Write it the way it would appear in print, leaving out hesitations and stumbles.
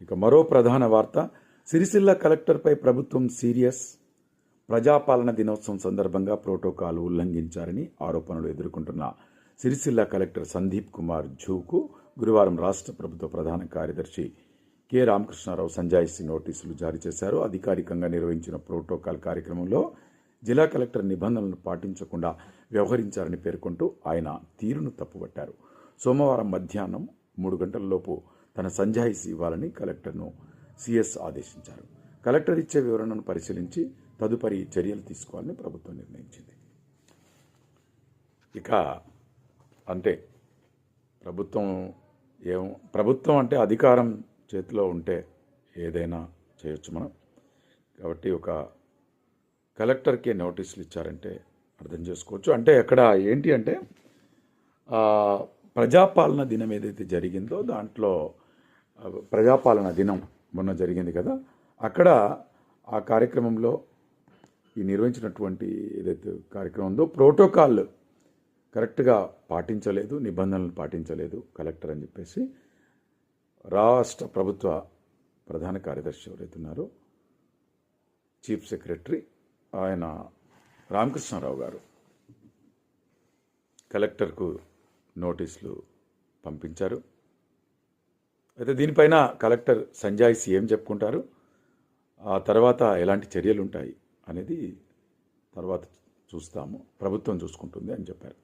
ఇక మరో ప్రధాన వార్త, సిరిసిల్ల కలెక్టర్పై ప్రభుత్వం సీరియస్. ప్రజాపాలన దినోత్సవం సందర్భంగా ప్రోటోకాల్ ఉల్లంఘించారని ఆరోపణలు ఎదుర్కొంటున్న సిరిసిల్ల కలెక్టర్ సందీప్ కుమార్ ఝూకు గురువారం రాష్ట్ర ప్రభుత్వ ప్రధాన కార్యదర్శి కె రామకృష్ణారావు సంజాయిషి నోటీసులు జారీ చేశారు. అధికారికంగా నిర్వహించిన ప్రోటోకాల్ కార్యక్రమంలో జిల్లా కలెక్టర్ నిబంధనలను పాటించకుండా వ్యవహరించారని పేర్కొంటూ ఆయన తీరును తప్పుపట్టారు. సోమవారం మధ్యాహ్నం 3 గంటలలోపు తన సంజాయిషి ఇవ్వాలని కలెక్టర్ను సిఎస్ ఆదేశించారు. కలెక్టర్ ఇచ్చే వివరణను పరిశీలించి తదుపరి చర్యలు తీసుకోవాలని ప్రభుత్వం నిర్ణయించింది. ఇక అంటే ప్రభుత్వం అంటే అధికారం చేతిలో ఉంటే ఏదైనా చేయొచ్చు మనం. కాబట్టి ఒక కలెక్టర్కే నోటీసులు ఇచ్చారంటే అర్థం చేసుకోవచ్చు. అంటే అక్కడ ఏంటి అంటే ప్రజాపాలన దినం ఏదైతే జరిగిందో దాంట్లో ప్రజాపాలన దినం మొన్న జరిగింది కదా, అక్కడ ఆ కార్యక్రమంలో ఈ నిర్వహించినటువంటి ఏదైతే కార్యక్రమం ఉందో ప్రోటోకాల్ కరెక్ట్గా పాటించలేదు, నిబంధనలు పాటించలేదు కలెక్టర్ అని చెప్పేసి రాష్ట్ర ప్రభుత్వ ప్రధాన కార్యదర్శి ఎవరైతే ఉన్నారో చీఫ్ సెక్రటరీ ఆయన రామకృష్ణారావు గారు కలెక్టర్కు నోటీసులు పంపించారు. అయితే దీనిపైన కలెక్టర్ సంజాయిషి ఏం చెప్పుకుంటారు, ఆ తర్వాత ఎలాంటి చర్యలు ఉంటాయి అనేది తర్వాత చూస్తాము, ప్రభుత్వం చూసుకుంటుంది అని చెప్పారు.